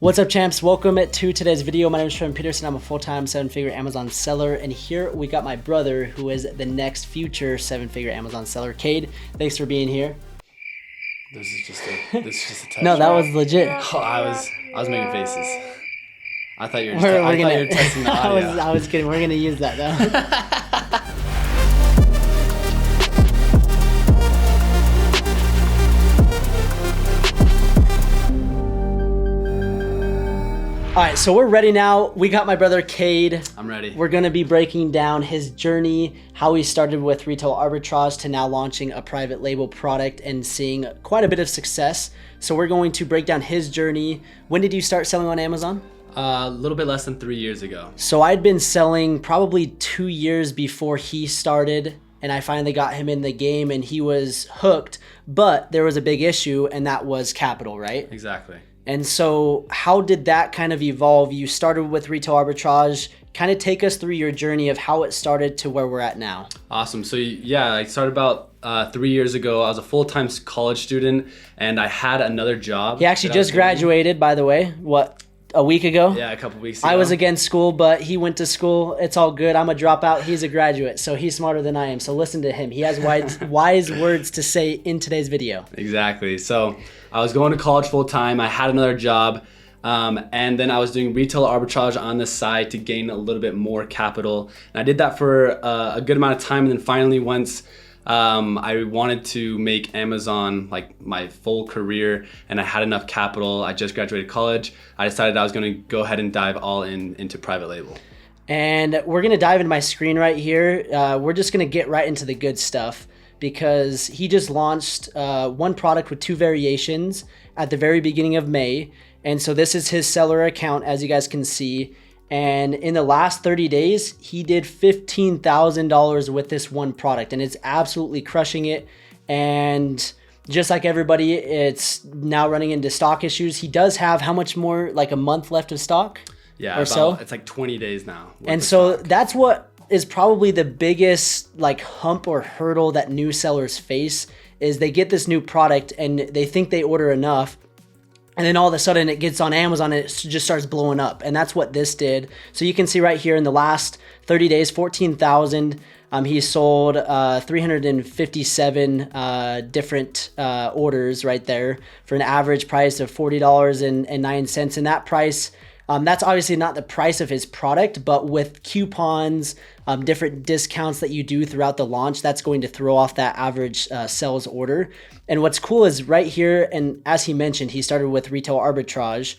What's up, champs? Welcome to today's video. My name is Trevor Peterson. I'm a full-time seven-figure Amazon seller, and here we got my brother, who is the next future seven-figure Amazon seller. Cade, thanks for being here. This is just a test. No, that was legit. Oh, I was making faces. I thought you were testing the audio. I was kidding. We're gonna use that though. All right, so we're ready now. We got my brother Cade. I'm ready. We're gonna be breaking down his journey, how he started with retail arbitrage to now launching a private label product and seeing quite a bit of success. So we're going to break down his journey. When did you start selling on Amazon? A little bit less than 3 years ago. So I'd been selling probably 2 years before he started, and I finally got him in the game and he was hooked, but there was a big issue, and that was capital, right? Exactly. And so how did that kind of evolve? You started with retail arbitrage. Kind of take us through your journey of how it started to where we're at now. Awesome. So yeah, I started about 3 years ago. I was a full-time college student and I had another job. He actually just graduated, by the way. What, a week ago? Yeah, a couple weeks ago. I was against school, but he went to school. It's all good. I'm a dropout. He's a graduate, so he's smarter than I am. So listen to him. He has wise words to say in today's video. Exactly. So I was going to college full time. I had another job, and then I was doing retail arbitrage on the side to gain a little bit more capital. And I did that for a good amount of time. And then finally, once I wanted to make Amazon like my full career and I had enough capital, I just graduated college, I decided I was going to go ahead and dive all into private label. And we're going to dive into my screen right here. We're just going to get right into the good stuff, because he just launched one product with 2 variations at the very beginning of May. And so this is his seller account, as you guys can see. And in the last 30 days, he did $15,000 with this one product, and it's absolutely crushing it. And just like everybody, it's now running into stock issues. He does have how much more, like a month left of stock? Yeah, it's like 20 days now. And so that's what is probably the biggest like hump or hurdle that new sellers face, is they get this new product and they think they order enough, and then all of a sudden it gets on Amazon and it just starts blowing up. And that's what this did. So you can see right here in the last 30 days, 14,000. He sold 357 different orders right there for an average price of $40.09. And that price, that's obviously not the price of his product, but with coupons, different discounts that you do throughout the launch, that's going to throw off that average sales order. And what's cool is right here, and as he mentioned, he started with retail arbitrage.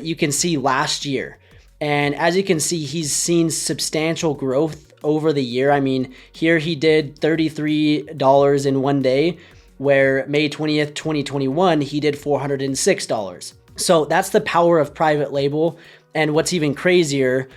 You can see last year. And as you can see, he's seen substantial growth over the year. I mean, here he did $33 in one day, where May 20th, 2021, he did $406. So that's the power of private label. And what's even crazier,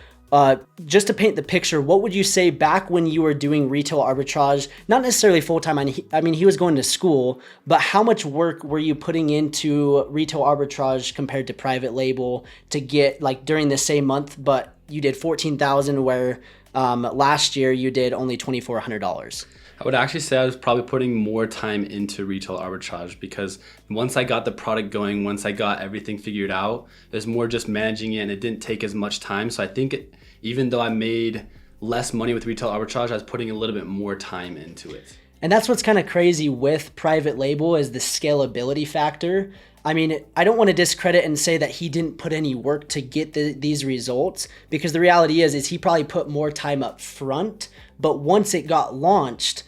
just to paint the picture, what would you say back when you were doing retail arbitrage, not necessarily full-time, I mean, he was going to school, but how much work were you putting into retail arbitrage compared to private label to get, like, during the same month, but you did 14,000 where last year you did only $2,400? I would actually say I was probably putting more time into retail arbitrage, because once I got the product going, once I got everything figured out, it was more just managing it, and it didn't take as much time. So I think even though I made less money with retail arbitrage, I was putting a little bit more time into it. And that's what's kind of crazy with private label, is the scalability factor. I mean, I don't want to discredit and say that he didn't put any work to get these results, because the reality is he probably put more time up front, but once it got launched,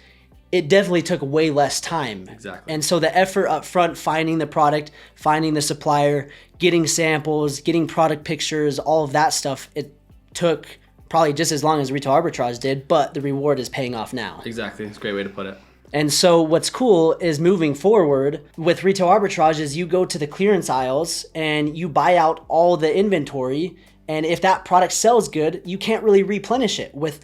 it definitely took way less time. Exactly. And so the effort up front, finding the product, finding the supplier, getting samples, getting product pictures, all of that stuff, it took probably just as long as retail arbitrage did, but the reward is paying off now. Exactly. It's a great way to put it. And so what's cool is moving forward with retail arbitrage is you go to the clearance aisles and you buy out all the inventory. And if that product sells good, you can't really replenish it. With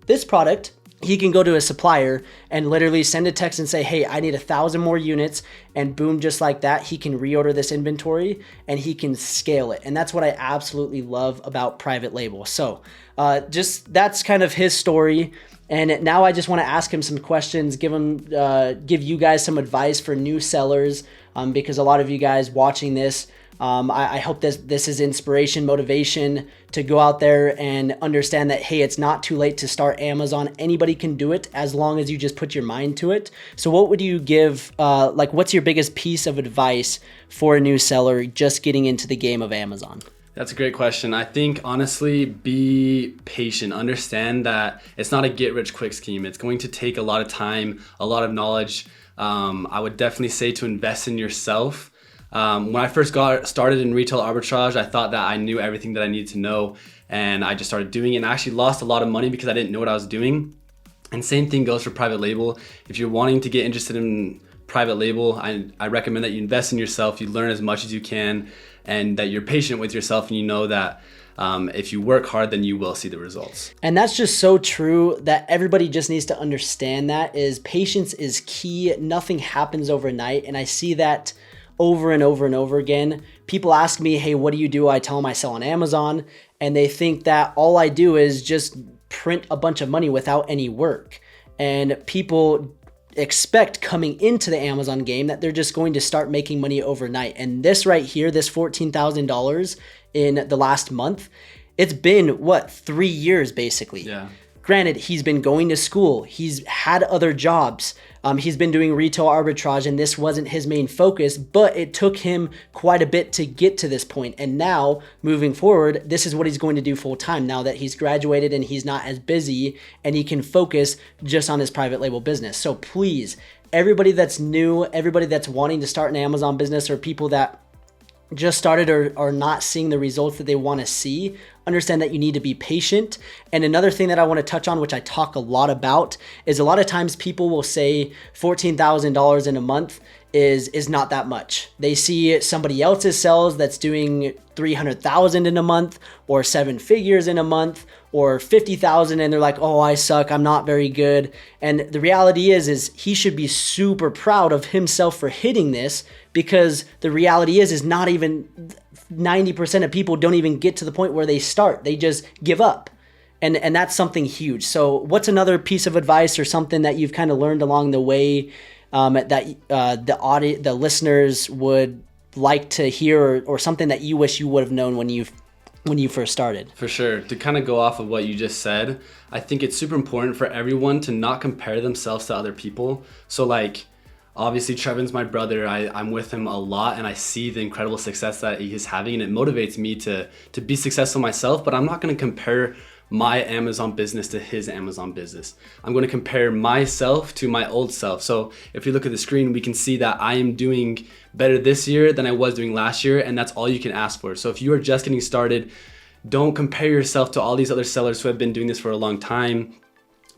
this product, he can go to a supplier and literally send a text and say, hey, I need 1,000 more units. And boom, just like that, he can reorder this inventory and he can scale it. And that's what I absolutely love about private label. So that's kind of his story. And now I just want to ask him some questions, give you guys some advice for new sellers, because a lot of you guys watching this I hope this is inspiration, motivation to go out there and understand that, hey, it's not too late to start Amazon. Anybody can do it as long as you just put your mind to it. So what would you give, what's your biggest piece of advice for a new seller just getting into the game of Amazon? That's a great question. I think, honestly, be patient. Understand that it's not a get-rich-quick scheme. It's going to take a lot of time, a lot of knowledge. I would definitely say to invest in yourself. When I first got started in retail arbitrage, I thought that I knew everything that I needed to know, and I just started doing it, and I actually lost a lot of money because I didn't know what I was doing. And same thing goes for private label. If you're wanting to get interested in private label, I recommend that you invest in yourself, you learn as much as you can, and that you're patient with yourself, and you know that if you work hard, then you will see the results. And that's just so true, that everybody just needs to understand that is patience is key. Nothing happens overnight. And I see that over and over and over again. People ask me, hey, what do you do? I tell them I sell on Amazon, and they think that all I do is just print a bunch of money without any work. And people expect coming into the Amazon game that they're just going to start making money overnight. And this right here, this $14,000 in the last month, it's been 3 years basically. Yeah. Granted, he's been going to school, he's had other jobs, he's been doing retail arbitrage, and this wasn't his main focus, but it took him quite a bit to get to this point. And now, moving forward, this is what he's going to do full time now that he's graduated and he's not as busy, and he can focus just on his private label business. So please, everybody that's new, everybody that's wanting to start an Amazon business, or people that just started or are not seeing the results that they want to see, understand that you need to be patient. And another thing that I want to touch on, which I talk a lot about, is a lot of times people will say $14,000 in a month is not that much. They see somebody else's sales that's doing 300,000 in a month, or 7 figures in a month, or 50,000, and they're like, oh, I suck, I'm not very good. And the reality is he should be super proud of himself for hitting this, because the reality is not even 90% of people don't even get to the point where they start. They just give up. And that's something huge. So what's another piece of advice or something that you've kind of learned along the way that the listeners would like to hear, or something that you wish you would have known when you first started? For sure. To kind of go off of what you just said, I think it's super important for everyone to not compare themselves to other people. So obviously Trevin's my brother. I'm with him a lot, and I see the incredible success that he's having, and it motivates me to be successful myself. But I'm not going to compare my Amazon business to his Amazon business. I'm going to compare myself to my old self. So if you look at the screen, we can see that I am doing better this year than I was doing last year, and that's all you can ask for. So if you are just getting started, don't compare yourself to all these other sellers who have been doing this for a long time.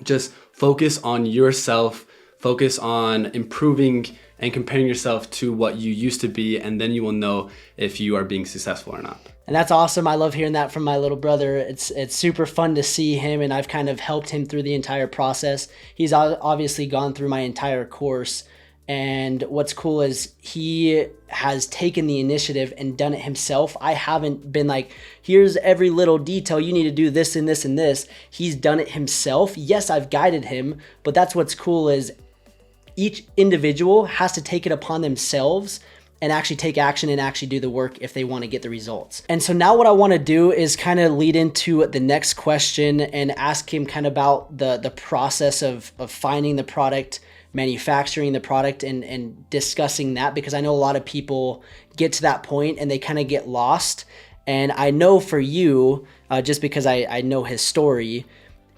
Just focus on yourself, focus on improving and comparing yourself to what you used to be, and then you will know if you are being successful or not. And that's awesome. I love hearing that from my little brother. It's super fun to see him, and I've kind of helped him through the entire process. He's obviously gone through my entire course, and what's cool is he has taken the initiative and done it himself. I haven't been like, here's every little detail, you need to do this and this and this. He's done it himself. Yes, I've guided him, but that's what's cool is each individual has to take it upon themselves and actually take action and actually do the work if they want to get the results. And so now what I want to do is kind of lead into the next question and ask him kind of about the process of finding the product, manufacturing the product, and discussing that, because I know a lot of people get to that point and they kind of get lost. And I know for you, just because I know his story,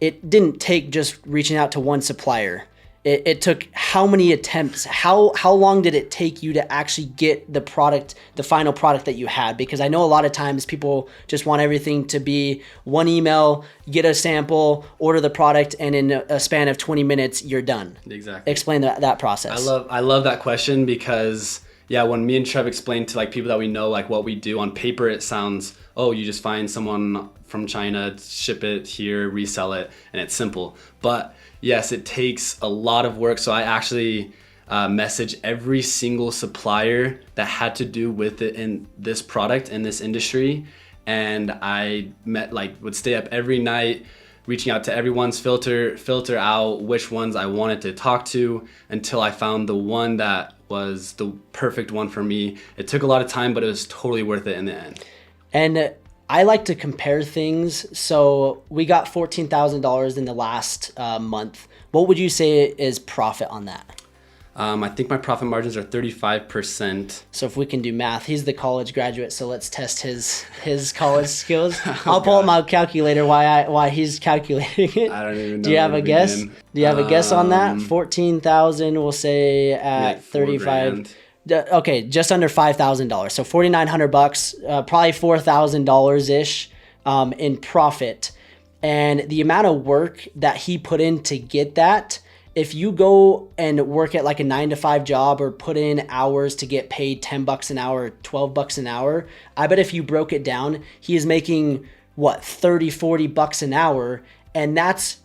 it didn't take just reaching out to one supplier. It took how many attempts? How long did it take you to actually get the product, the final product that you had? Because I know a lot of times people just want everything to be one email, get a sample, order the product, and in a span of 20 minutes, you're done. Exactly. Explain that process. I love that question, because when me and Trev explain to people that we know what we do, on paper it sounds, oh, you just find someone from China, ship it here, resell it, and it's simple. But yes, it takes a lot of work. So I actually message every single supplier that had to do with it in this product, in this industry. And I would stay up every night, reaching out to everyone's filter out which ones I wanted to talk to, until I found the one that was the perfect one for me. It took a lot of time, but it was totally worth it in the end. And I like to compare things. So we got $14,000 in the last month. What would you say is profit on that? I think my profit margins are 35%. So if we can do math, he's the college graduate, so let's test his college skills. I'll pull up my calculator why he's calculating it. I don't even know. Do you have a guess? Do you have a guess on that? 14,000, we'll say at like 35. Okay, just under $5,000. So $4,900, probably $4,000 ish in profit. And the amount of work that he put in to get that, if you go and work at like a 9-to-5 job or put in hours to get paid $10 an hour, $12 an hour, I bet if you broke it down, he is making what, $30-$40 an hour. And that's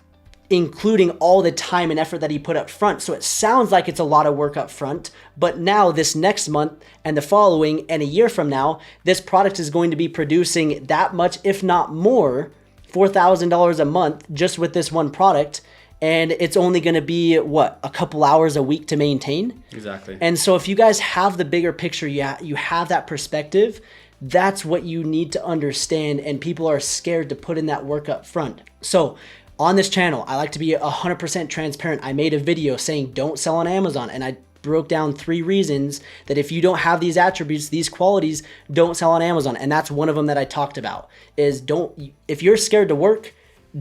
including all the time and effort that he put up front. So it sounds like it's a lot of work up front, but now this next month and the following and a year from now, this product is going to be producing that much, if not more, $4,000 a month just with this one product. And it's only going to be, what, a couple hours a week to maintain? Exactly. And so if you guys have the bigger picture, you have that perspective, that's what you need to understand. And people are scared to put in that work up front. So on this channel, I like to be 100% transparent. I made a video saying don't sell on Amazon. And I broke down 3 reasons that if you don't have these attributes, these qualities, don't sell on Amazon. And that's one of them that I talked about is if you're scared to work,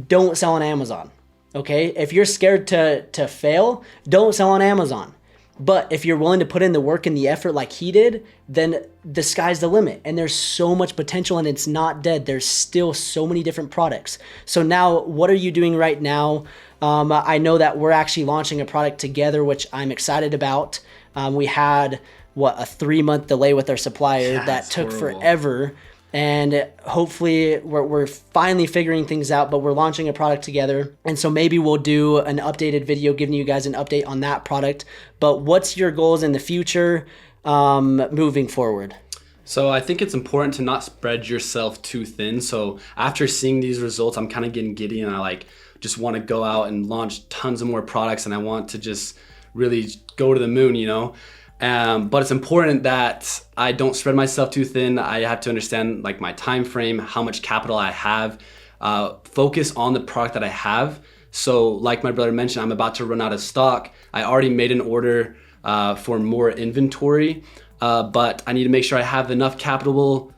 don't sell on Amazon. Okay, if you're scared to fail, don't sell on Amazon. But if you're willing to put in the work and the effort like he did, then the sky's the limit. And there's so much potential and it's not dead. There's still so many different products. So now, what are you doing right now? I know that we're actually launching a product together, which I'm excited about. We had, a 3-month delay with our supplier that took forever. And hopefully we're finally figuring things out, but we're launching a product together. And so maybe we'll do an updated video giving you guys an update on that product. But what's your goals in the future moving forward? So I think it's important to not spread yourself too thin. So after seeing these results, I'm kind of getting giddy and I just want to go out and launch tons of more products and I want to just really go to the moon, But it's important that I don't spread myself too thin. I have to understand my time frame, how much capital I have, focus on the product that I have. So like my brother mentioned, I'm about to run out of stock. I already made an order for more inventory, but I need to make sure I have enough capital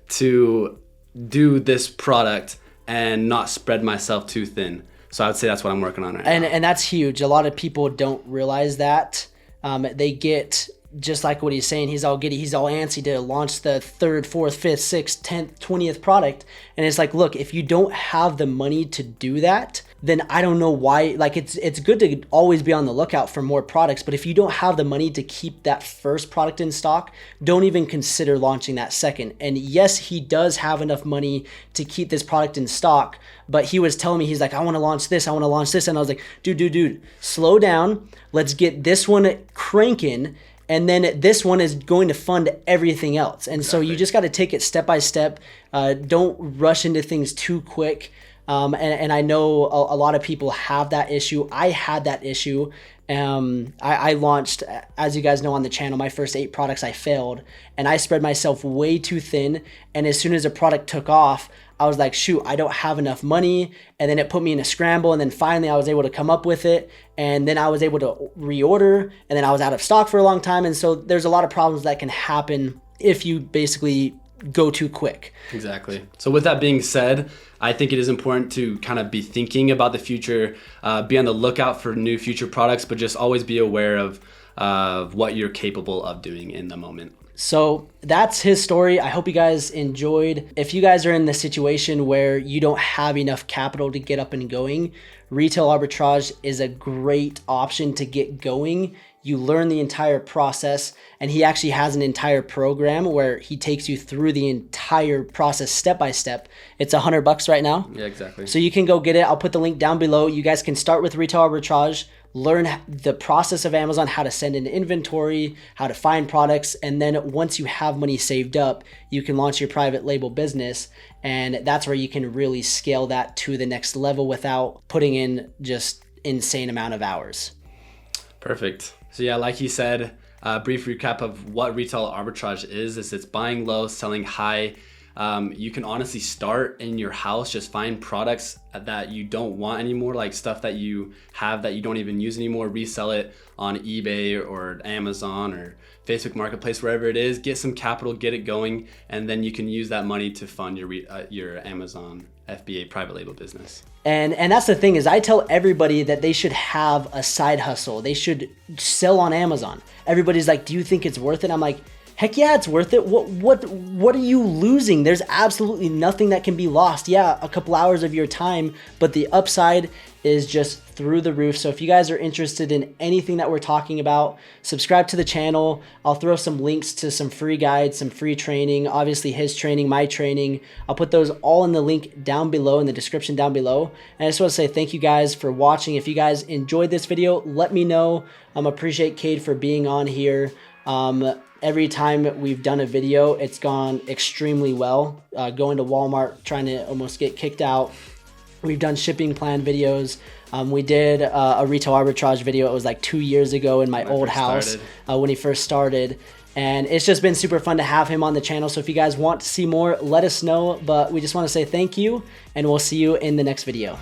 to do this product and not spread myself too thin. So I would say that's what I'm working on right now. And that's huge. A lot of people don't realize that. They get, just like what he's saying, he's all giddy, he's all antsy to launch the 3rd, 4th, 5th, 6th, 10th, 20th product. And it's like, look, if you don't have the money to do that, then I don't know why. It's good to always be on the lookout for more products, but if you don't have the money to keep that first product in stock, don't even consider launching that second. And yes, he does have enough money to keep this product in stock, but he was telling me, he's like, I want to launch this. And I was like, dude, slow down. Let's get this one cranking. And then this one is going to fund everything else. And so you just got to take it step by step. Don't rush into things too quick. And I know a lot of people have that issue. I had that issue. I launched, as you guys know on the channel, my first 8 products I failed. And I spread myself way too thin. And as soon as a product took off, I was like, shoot, I don't have enough money. And then it put me in a scramble. And then finally I was able to come up with it. And then I was able to reorder. And then I was out of stock for a long time. And so there's a lot of problems that can happen if you basically go too quick. Exactly. So with that being said, I think it is important to kind of be thinking about the future, be on the lookout for new future products, but just always be aware of what you're capable of doing in the moment. So that's his story. I hope you guys enjoyed. If you guys are in the situation where you don't have enough capital to get up and going, retail arbitrage is a great option to get going. You learn the entire process, and he actually has an entire program where he takes you through the entire process step by step. It's $100 right now. Yeah, exactly. So you can go get it. I'll put the link down below. You guys can start with retail arbitrage, learn the process of Amazon, how to send in inventory, how to find products. And then once you have money saved up, you can launch your private label business. And that's where you can really scale that to the next level without putting in just insane amount of hours. Perfect. So yeah, like he said, brief recap of what retail arbitrage is it's buying low, selling high. You can honestly start in your house, just find products that you don't want anymore, like stuff that you have that you don't even use anymore, resell it on eBay or Amazon or Facebook Marketplace, wherever it is, get some capital, get it going, and then you can use that money to fund your Amazon FBA private label business. And that's the thing is I tell everybody that they should have a side hustle. They should sell on Amazon. Everybody's like, do you think it's worth it? I'm like, heck yeah, it's worth it. What are you losing? There's absolutely nothing that can be lost. Yeah, a couple hours of your time, but the upside is just through the roof. So if you guys are interested in anything that we're talking about, subscribe to the channel. I'll throw some links to some free guides, some free training, obviously his training, my training. I'll put those all in the link down below, in the description down below. And I just want to say thank you guys for watching. If you guys enjoyed this video, let me know. Appreciate Cade for being on here. Every time we've done a video, it's gone extremely well. Going to Walmart, trying to almost get kicked out. We've done shipping plan videos. We did a retail arbitrage video. It was like 2 years ago in my old house when he first started. And it's just been super fun to have him on the channel. So if you guys want to see more, let us know. But we just want to say thank you, and we'll see you in the next video.